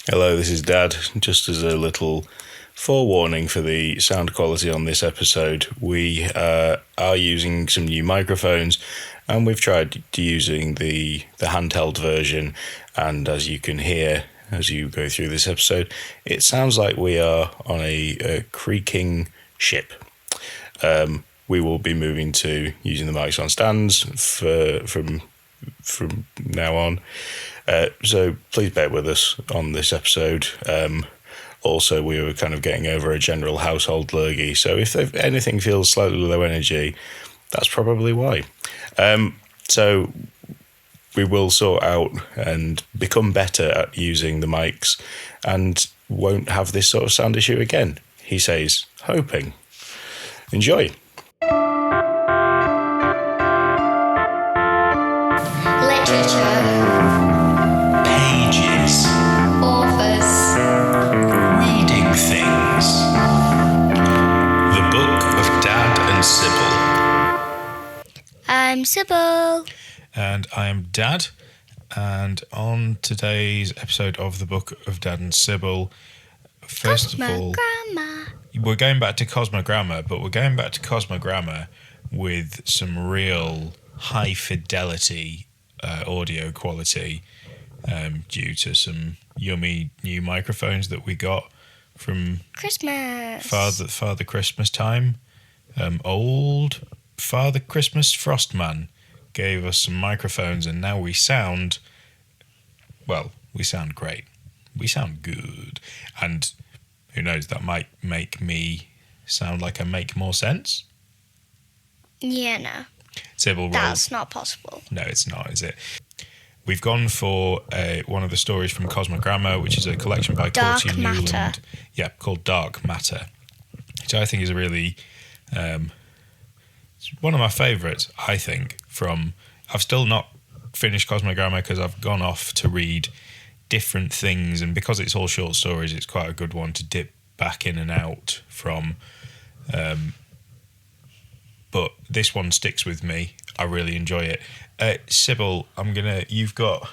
Hello, this is Dad. Just as a little forewarning for the sound quality on this episode, we are using some new microphones, and we've tried using the handheld version, and as you can hear as you go through this episode, it sounds like we are on a creaking ship. We will be moving to using the mics on stands from now on. So please bear with us on this episode. Also, we were kind of getting over a general household lurgy, so if anything feels slightly low energy, that's probably why. So we will sort out and become better at using the mics and won't have this sort of sound issue again, he says, hoping. Enjoy. Literature. Pages. Authors. Reading things. The Book of Dad and Sybil. I'm Sybil. And I am Dad. And on today's episode of the Book of Dad and Sybil, first of all, Cosmogramma. we're going back to Cosmogramma, but we're going back to Cosmogramma with some real high fidelity audio quality due to some yummy new microphones that we got from Christmas. Father Christmas time. Old Father Christmas Frostman gave us some microphones, and now we sound great. We sound good. And who knows, that might make me sound like I make more sense. Yeah, no. Sybil, That's not possible. no, it's not, is it? We've gone for one of the stories from Cosmogramma, which is a collection by Courttia Newland. Matter. Yeah, called Dark Matter, which I think is a really... it's one of my favourites, I think, from... I've still not finished Cosmogramma because I've gone off to read different things, and because it's all short stories, it's quite a good one to dip back in and out from. But this one sticks with me. I really enjoy it. Sybil, you've got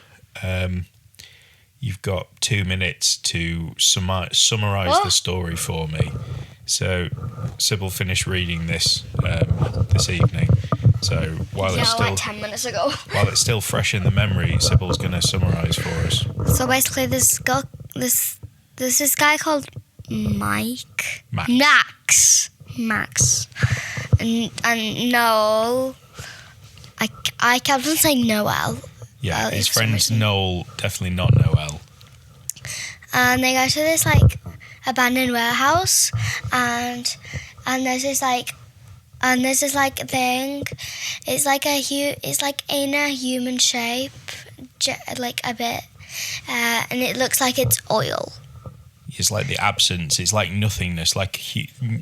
2 minutes to summarise the story for me. So, Sybil finished reading this this evening. So while it's still like 10 minutes ago. while it's still fresh in the memory, Sybil's going to summarise for us. So basically, there's this guy called Max. And Noel. I kept on saying Noel. Yeah, his for some friend's reason. Noel, definitely not Noel. And they go to this abandoned warehouse, and there's this thing. It's like in a human shape, like a bit, and it looks like it's oil. It's like the absence. It's like nothingness,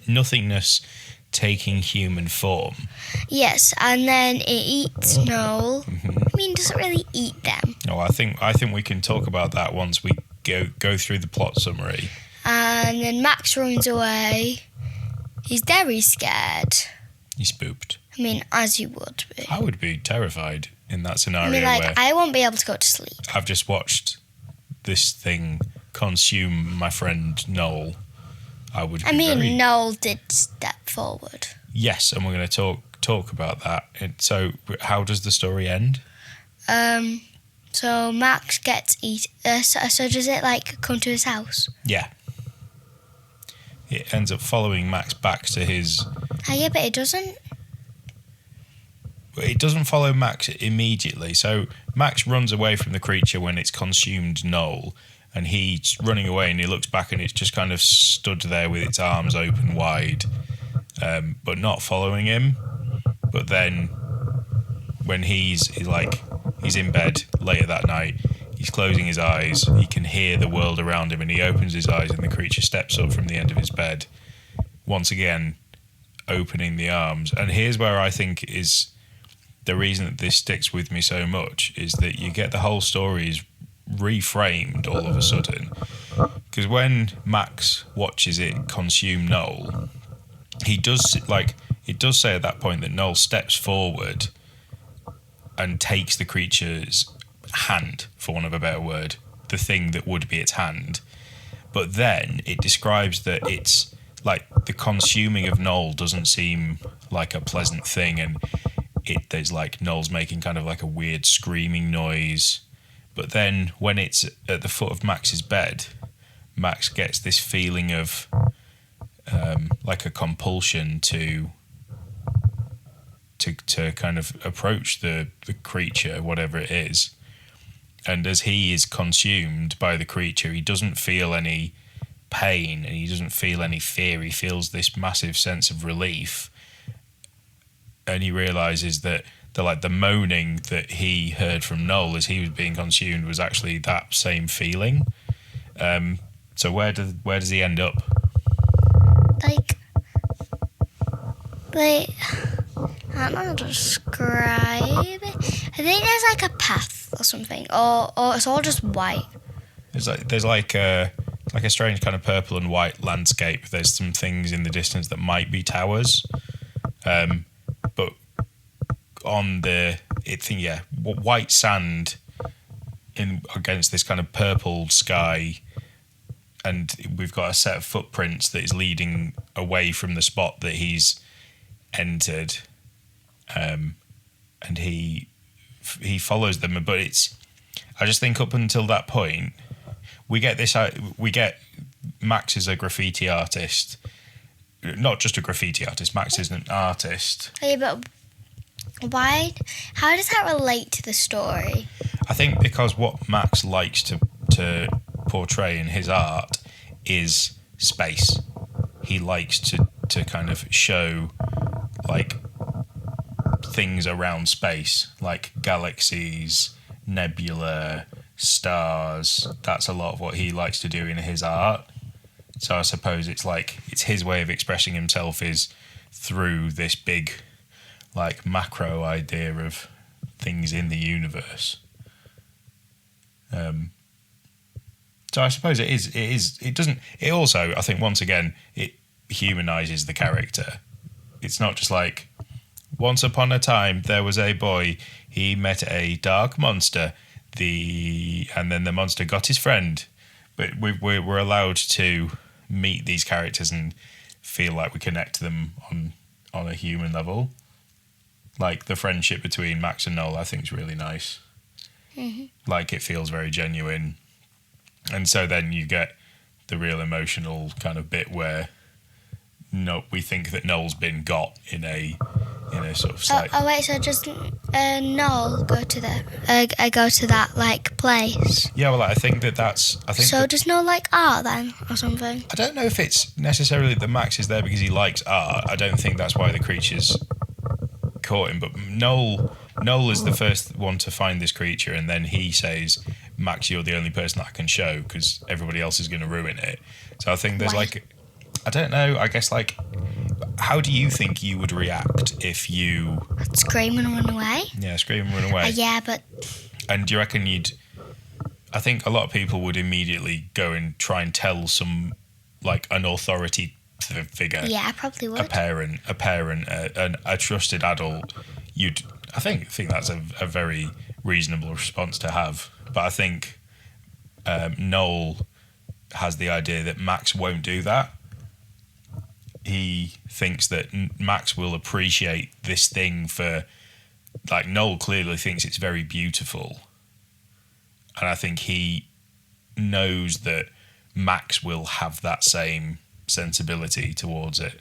nothingness taking human form. Yes, and then it eats Noel. I mean, it doesn't really eat them. Oh, I think we can talk about that once we go through the plot summary. And then Max runs away. He's very scared. He's spooked. I mean, as you would be. I would be terrified in that scenario. I mean, where I won't be able to go to sleep. I've just watched this thing consume my friend Noel. I would. Noel did step forward. Yes, and we're going to talk about that. So, how does the story end? So Max gets eaten. So does it come to his house? Yeah. It ends up following Max back to his... Yeah, but it doesn't. It doesn't follow Max immediately. So Max runs away from the creature when it's consumed Noel, and he's running away, and he looks back, and it's just kind of stood there with its arms open wide, but not following him. But then when he's in bed later that night, he's closing his eyes, he can hear the world around him, and he opens his eyes, and the creature steps up from the end of his bed, once again opening the arms. And here's where I think is the reason that this sticks with me so much, is that you get the whole story is reframed all of a sudden. Because when Max watches it consume Noel, it does say at that point that Noel steps forward and takes the creature's hand, for want of a better word, the thing that would be its hand. But then it describes that it's like the consuming of Noel doesn't seem like a pleasant thing, and there's like Noel's making kind of like a weird screaming noise. But then when it's at the foot of Max's bed, Max gets this feeling of like a compulsion to kind of approach the creature, whatever it is. And as he is consumed by the creature, he doesn't feel any pain and he doesn't feel any fear. He feels this massive sense of relief. And he realizes that the moaning that he heard from Noel as he was being consumed was actually that same feeling. So where does he end up? Like I don't know how to describe it. I think there's like a path or something, or it's all just white. There's like a strange kind of purple and white landscape. There's some things in the distance that might be towers, but on white sand against this kind of purple sky, and we've got a set of footprints that is leading away from the spot that he's entered, and he follows them. But I just think up until that point, we get Max is a graffiti artist, not just a graffiti artist. Max is an artist. Yeah, but why? How does that relate to the story? I think because what Max likes to portray in his art is space. He likes to kind of show like things around space, like galaxies, nebula, stars. That's a lot of what he likes to do in his art. So I suppose it's his way of expressing himself is through this big like macro idea of things in the universe. So I suppose it also, I think once again, it humanizes the character. It's not just like, once upon a time there was a boy, he met a dark monster, and then the monster got his friend. But we're allowed to meet these characters and feel like we connect to them on a human level. Like the friendship between Max and Noel, I think is really nice. Mm-hmm. Like it feels very genuine. And so then you get the real emotional kind of bit where we think that Noel's been got in a sort of slight... wait, so does Noel go to that like place? Yeah, well, I think that's... So does Noel like art then, or something? I don't know if it's necessarily that Max is there because he likes art. I don't think that's why the creature's caught him. But Noel is the first one to find this creature, and then he says, Max, you're the only person that I can show because everybody else is going to ruin it. So I think there's I don't know, I guess how do you think you would react if you... I'd scream and run away. Yeah, scream and run away. Yeah, but... And do you reckon I think a lot of people would immediately go and try and tell some, an authority figure. Yeah, I probably would. A parent, a trusted adult. I think that's a very reasonable response to have. But I think Noel has the idea that Max won't do that. He thinks that Max will appreciate this thing for... Noel clearly thinks it's very beautiful. And I think he knows that Max will have that same sensibility towards it.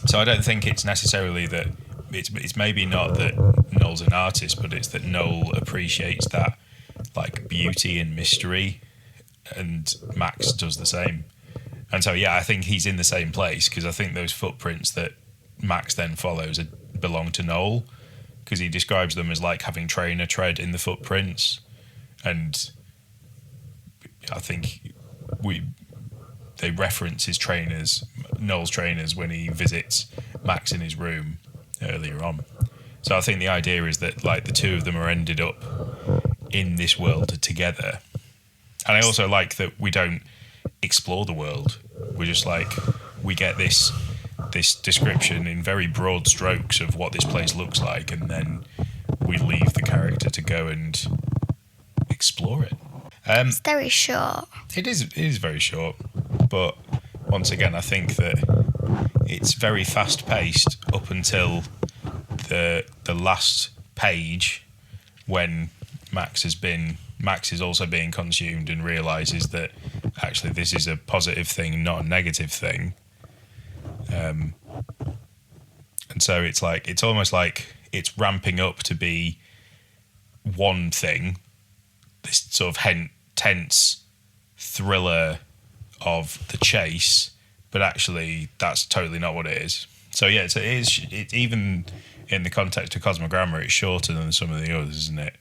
So I don't think it's necessarily that... It's maybe not that Noel's an artist, but it's that Noel appreciates that beauty and mystery, and Max does the same. And so, yeah, I think he's in the same place because I think those footprints that Max then follows belong to Noel because he describes them as having trainer tread in the footprints. And I think they reference his trainers, Noel's trainers, when he visits Max in his room earlier on. So I think the idea is that the two of them are ended up in this world together. And I also like that we don't explore the world. We're just we get this description in very broad strokes of what this place looks like, and then we leave the character to go and explore it. It's very short. It is very short, but once again, I think that it's very fast paced up until the last page, when Max is also being consumed and realizes that actually this is a positive thing, not a negative thing. And so it's almost like it's ramping up to be one thing, this sort of tense thriller of the chase, but actually that's totally not what it is. So yeah, it's even in the context of Cosmogramma, it's shorter than some of the others, isn't it?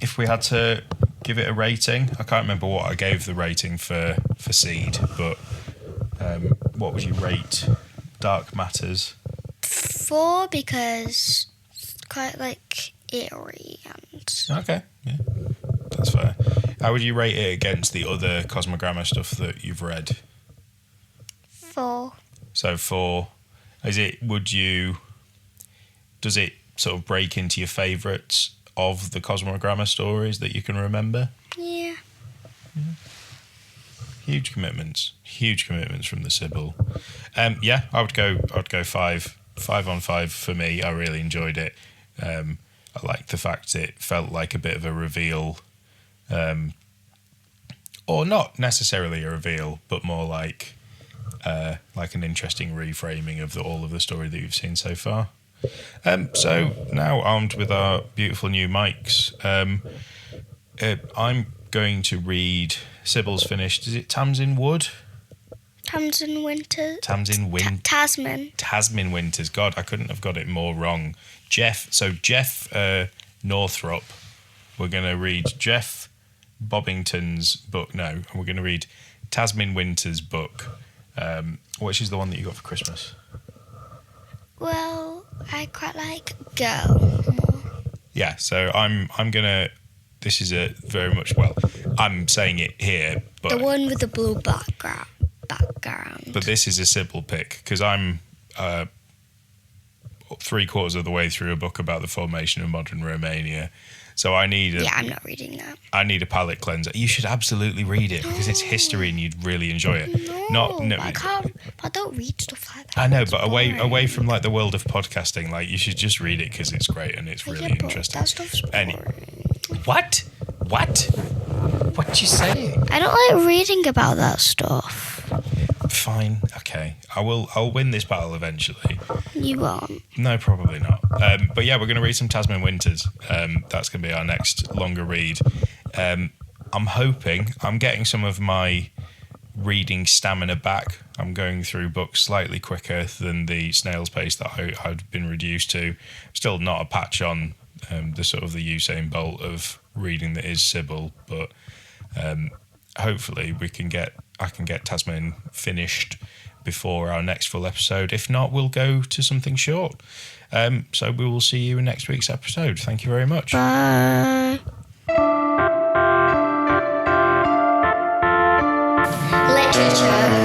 If we had to give it a rating, I can't remember what I gave the rating for Seed, but what would you rate Dark Matters? 4, because it's quite like eerie and Okay, yeah, that's fair. How would you rate it against the other Cosmogramma stuff that you've read? 4. So 4. Does it sort of break into your favourites of the Cosmogramma stories that you can remember? Yeah. Huge commitments from the Sybil. Yeah, I would go 5 on 5 for me. I really enjoyed it. I liked the fact it felt like a bit of a reveal, or not necessarily a reveal, but more like an interesting reframing of all of the story that you've seen so far. So now, armed with our beautiful new mics, I'm going to read. Sybil's finished. Is it Tamsin Wood? Tamsin Winters. Tasman Winters. God, I couldn't have got it more wrong. Jeff Northrop. We're going to read Jeff Bobbington's book. No, we're going to read Tasman Winters' book, which is the one that you got for Christmas. Well, I quite like Girl more. Yeah, so I'm gonna. This is a very much, well, I'm saying it here, but The one with the blue background. But this is a Sybil pick because I'm 3/4 of the way through a book about the formation of modern Romania. So I need Yeah, I'm not reading that. I need a palate cleanser. You should absolutely read it because it's history and you'd really enjoy it. No, I can't. I don't read stuff like that. I know, It's but boring. away from like the world of podcasting, like you should just read it because it's great and it's really Yeah, but interesting. that stuff's boring. What? What you saying? I don't like reading about that stuff. Fine, okay. I'll win this battle eventually. You won't. No, probably not. But yeah, we're going to read some Tasman Winters. That's going to be our next longer read. I'm hoping I'm getting some of my reading stamina back. I'm going through books slightly quicker than the snail's pace that I'd been reduced to. Still not a patch on the sort of the Usain Bolt of reading that is Sybil, but hopefully I can get Tasman finished before our next full episode. If not, we'll go to something short. So we will see you in next week's episode. Thank you very much. Bye. Literature